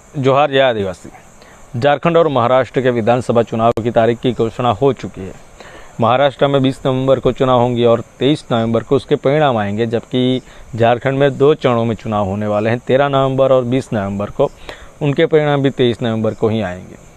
जोहार जय आदिवासी। झारखंड और महाराष्ट्र के विधानसभा चुनाव की तारीख की घोषणा हो चुकी है। महाराष्ट्र में 20 नवंबर को चुनाव होंगे और 23 नवंबर को उसके परिणाम आएंगे, जबकि झारखंड में 2 चरणों में चुनाव होने वाले हैं। 13 नवंबर और 20 नवंबर को उनके परिणाम भी 23 नवंबर को ही आएंगे।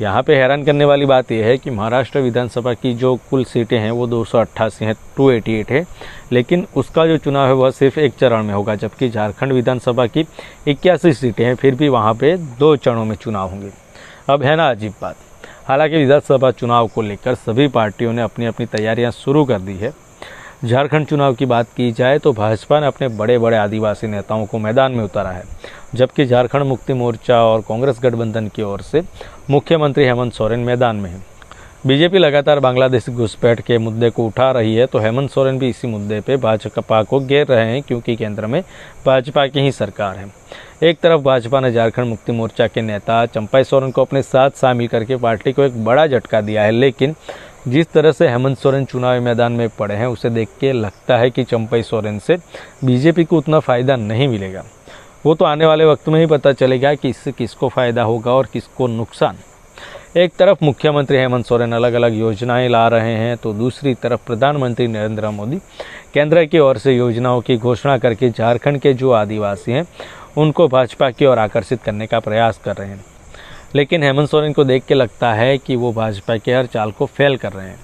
यहाँ पे हैरान करने वाली बात यह है कि महाराष्ट्र विधानसभा की जो कुल सीटें हैं वो 288 हैं, 288 है, लेकिन उसका जो चुनाव है वह सिर्फ एक चरण में होगा, जबकि झारखंड विधानसभा की 81 सीटें हैं, फिर भी वहाँ पे 2 चरणों में चुनाव होंगे। अब है ना अजीब बात। हालांकि विधानसभा चुनाव को लेकर सभी पार्टियों ने अपनी अपनी तैयारियां शुरू कर दी है। झारखंड चुनाव की बात की जाए तो भाजपा ने अपने बड़े बड़े आदिवासी नेताओं को मैदान में उतारा है, जबकि झारखंड मुक्ति मोर्चा और कांग्रेस गठबंधन की ओर से मुख्यमंत्री हेमंत सोरेन मैदान में है। बीजेपी लगातार बांग्लादेश घुसपैठ के मुद्दे को उठा रही है, तो हेमंत सोरेन भी इसी मुद्दे पे भाजपा को घेर रहे हैं, क्योंकि केंद्र में भाजपा की ही सरकार है। एक तरफ भाजपा ने झारखंड मुक्ति मोर्चा के नेता चंपाई सोरेन को अपने साथ शामिल करके पार्टी को एक बड़ा झटका दिया है, लेकिन जिस तरह से हेमंत सोरेन चुनावी मैदान में पड़े हैं उसे देख के लगता है कि चंपाई सोरेन से बीजेपी को उतना फ़ायदा नहीं मिलेगा। वो तो आने वाले वक्त में ही पता चलेगा कि इससे किसको फ़ायदा होगा और किसको नुकसान। एक तरफ मुख्यमंत्री हेमंत सोरेन अलग अलग योजनाएं ला रहे हैं, तो दूसरी तरफ प्रधानमंत्री नरेंद्र मोदी केंद्र की ओर से योजनाओं की घोषणा करके झारखंड के जो आदिवासी हैं उनको भाजपा की ओर आकर्षित करने का प्रयास कर रहे हैं। लेकिन हेमंत सोरेन को देख के लगता है कि वो भाजपा के हर चाल को फेल कर रहे हैं।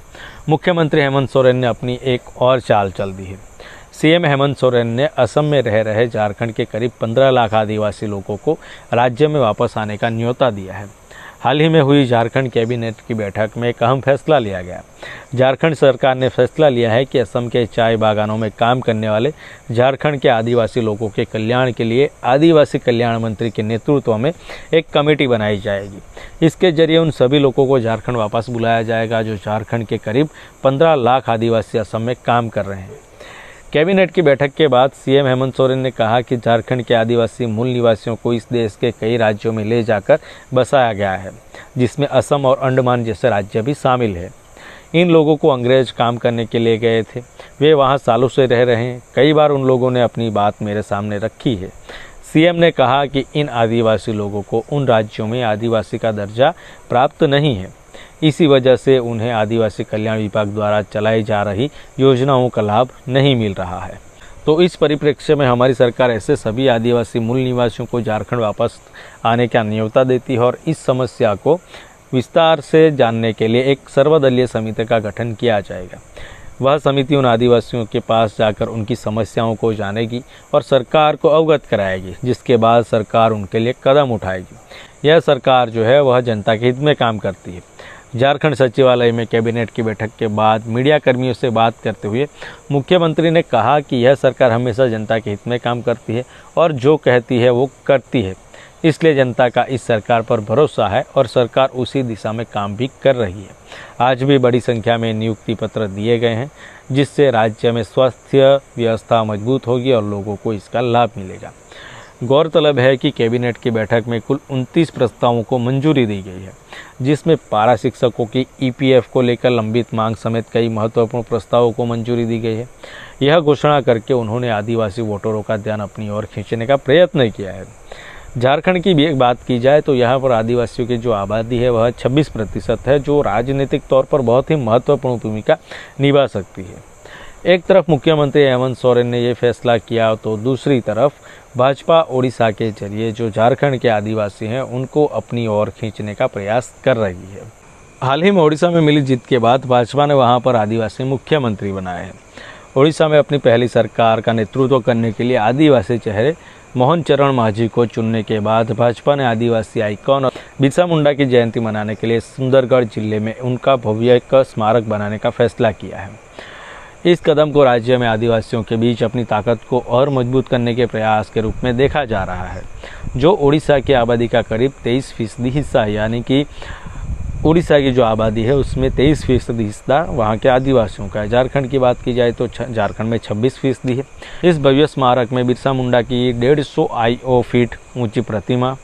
मुख्यमंत्री हेमंत सोरेन ने अपनी एक और चाल चल दी है। सीएम हेमंत सोरेन ने असम में रह रहे झारखंड के करीब 15 लाख आदिवासी लोगों को राज्य में वापस आने का न्योता दिया है। हाल ही में हुई झारखंड कैबिनेट की बैठक में एक अहम फैसला लिया गया। झारखंड सरकार ने फैसला लिया है कि असम के चाय बागानों में काम करने वाले झारखंड के आदिवासी लोगों के कल्याण के लिए आदिवासी कल्याण मंत्री के नेतृत्व में एक कमेटी बनाई जाएगी। इसके जरिए उन सभी लोगों को झारखंड वापस बुलाया जाएगा जो झारखंड के करीब 15 लाख आदिवासी असम में काम कर रहे हैं। कैबिनेट की बैठक के बाद सीएम हेमंत सोरेन ने कहा कि झारखंड के आदिवासी मूल निवासियों को इस देश के कई राज्यों में ले जाकर बसाया गया है, जिसमें असम और अंडमान जैसे राज्य भी शामिल है। इन लोगों को अंग्रेज काम करने के लिए गए थे, वे वहां सालों से रह रहे हैं। कई बार उन लोगों ने अपनी बात मेरे सामने रखी है। सीएम ने कहा कि इन आदिवासी लोगों को उन राज्यों में आदिवासी का दर्जा प्राप्त नहीं है, इसी वजह से उन्हें आदिवासी कल्याण विभाग द्वारा चलाई जा रही योजनाओं का लाभ नहीं मिल रहा है। तो इस परिप्रेक्ष्य में हमारी सरकार ऐसे सभी आदिवासी मूल निवासियों को झारखंड वापस आने का न्योता देती है और इस समस्या को विस्तार से जानने के लिए एक सर्वदलीय समिति का गठन किया जाएगा। वह समिति उन आदिवासियों के पास जाकर उनकी समस्याओं को जानेगी और सरकार को अवगत कराएगी, जिसके बाद सरकार उनके लिए कदम उठाएगी। यह सरकार जो है वह जनता के हित में काम करती है। झारखंड सचिवालय में कैबिनेट की बैठक के बाद मीडिया कर्मियों से बात करते हुए मुख्यमंत्री ने कहा कि यह सरकार हमेशा जनता के हित में काम करती है और जो कहती है वो करती है, इसलिए जनता का इस सरकार पर भरोसा है और सरकार उसी दिशा में काम भी कर रही है। आज भी बड़ी संख्या में नियुक्ति पत्र दिए गए हैं, जिससे राज्य में स्वास्थ्य व्यवस्था मजबूत होगी और लोगों को इसका लाभ मिलेगा। गौरतलब है कि कैबिनेट की बैठक में कुल 29 प्रस्तावों को मंजूरी दी गई है, जिसमें पारा शिक्षकों की ईपीएफ को लेकर लंबित मांग समेत कई महत्वपूर्ण प्रस्तावों को मंजूरी दी गई है। यह घोषणा करके उन्होंने आदिवासी वोटरों का ध्यान अपनी ओर खींचने का प्रयत्न किया है। झारखंड की भी एक बात की जाए तो यहाँ पर आदिवासियों की जो आबादी है वह 26% है, जो राजनीतिक तौर पर बहुत ही महत्वपूर्ण भूमिका निभा सकती है। एक तरफ मुख्यमंत्री हेमंत सोरेन ने यह फैसला किया, तो दूसरी तरफ भाजपा ओडिशा के जरिए जो झारखंड के आदिवासी हैं उनको अपनी ओर खींचने का प्रयास कर रही है। हाल ही में ओडिशा में मिली जीत के बाद भाजपा ने वहां पर आदिवासी मुख्यमंत्री बनाए हैं। ओडिशा में अपनी पहली सरकार का नेतृत्व करने के लिए आदिवासी चेहरे मोहन चरण मांझी को चुनने के बाद भाजपा ने आदिवासी आइकॉन और बिरसा मुंडा की जयंती मनाने के लिए सुंदरगढ़ जिले में उनका भव्य एक स्मारक बनाने का फैसला किया है। इस कदम को राज्य में आदिवासियों के बीच अपनी ताकत को और मजबूत करने के प्रयास के रूप में देखा जा रहा है। जो उड़ीसा की आबादी का करीब 23% हिस्सा है, यानी कि उड़ीसा की जो आबादी है उसमें 23% हिस्सा वहाँ के आदिवासियों का है। झारखंड की बात की जाए तो झारखंड में 26% है। इस भव्य स्मारक में बिरसा मुंडा की 150 IO फीट ऊंची प्रतिमा,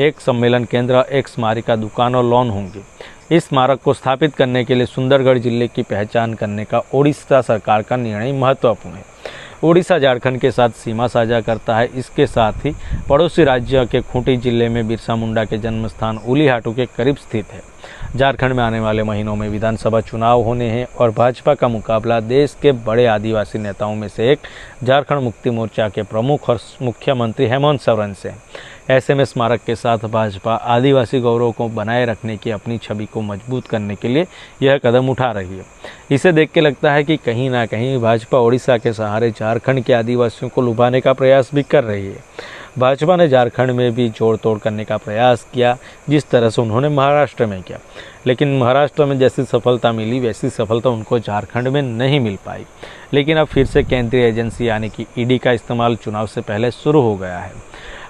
एक सम्मेलन केंद्र, एक स्मारिका दुकान और लॉन होंगे। इस स्मारक को स्थापित करने के लिए सुंदरगढ़ जिले की पहचान करने का ओडिशा सरकार का निर्णय महत्वपूर्ण है। ओडिशा झारखंड के साथ सीमा साझा करता है। इसके साथ ही पड़ोसी राज्य के खूंटी जिले में बिरसा मुंडा के जन्म स्थान उलीहाटू के करीब स्थित है। झारखंड में आने वाले महीनों में विधानसभा चुनाव होने हैं और भाजपा का मुकाबला देश के बड़े आदिवासी नेताओं में से एक झारखंड मुक्ति मोर्चा के प्रमुख और मुख्यमंत्री हेमंत सोरेन से। ऐसे में स्मारक के साथ भाजपा आदिवासी गौरव को बनाए रखने की अपनी छवि को मजबूत करने के लिए यह कदम उठा रही है। इसे देख के लगता है कि कहीं ना कहीं भाजपा ओडिशा के सहारे झारखंड के आदिवासियों को लुभाने का प्रयास भी कर रही है। भाजपा ने झारखंड में भी जोड़ तोड़ करने का प्रयास किया, जिस तरह से उन्होंने महाराष्ट्र में किया, लेकिन महाराष्ट्र में जैसी सफलता मिली वैसी सफलता उनको झारखंड में नहीं मिल पाई। लेकिन अब फिर से केंद्रीय एजेंसी यानी कि ईडी का इस्तेमाल चुनाव से पहले शुरू हो गया है।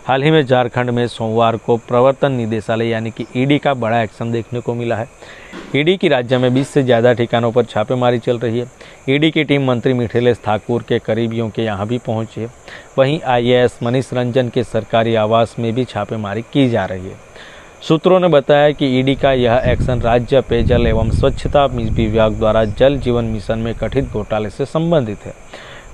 हाल ही में झारखंड में सोमवार को प्रवर्तन निदेशालय यानी कि ईडी का बड़ा एक्शन देखने को मिला है। ईडी की राज्य में 20 से ज़्यादा ठिकानों पर छापेमारी चल रही है। ईडी की टीम मंत्री मिथिलेश ठाकुर के करीबियों के यहाँ भी पहुँची है। वहीं IAS मनीष रंजन के सरकारी आवास में भी छापेमारी की जा रही है। सूत्रों ने बताया कि ईडी का यह एक्शन राज्य पेयजल एवं स्वच्छता विभाग द्वारा जल जीवन मिशन में कथित घोटाले से संबंधित है।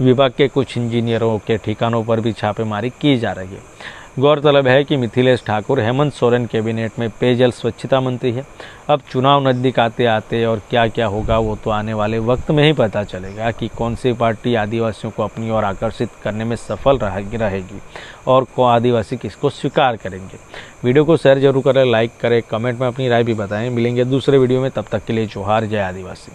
विभाग के कुछ इंजीनियरों के ठिकानों पर भी छापेमारी की जा रही है। गौरतलब है कि मिथिलेश ठाकुर हेमंत सोरेन कैबिनेट में पेयजल स्वच्छता मंत्री है। अब चुनाव नज़दीक आते आते और क्या क्या होगा वो तो आने वाले वक्त में ही पता चलेगा कि कौन सी पार्टी आदिवासियों को अपनी ओर आकर्षित करने में सफल रहेगी और कौन आदिवासी किसको स्वीकार करेंगे। वीडियो को शेयर जरूर करें, लाइक करें, कमेंट में अपनी राय भी बताएं। मिलेंगे दूसरे वीडियो में, तब तक के लिए जोहार, जय आदिवासी।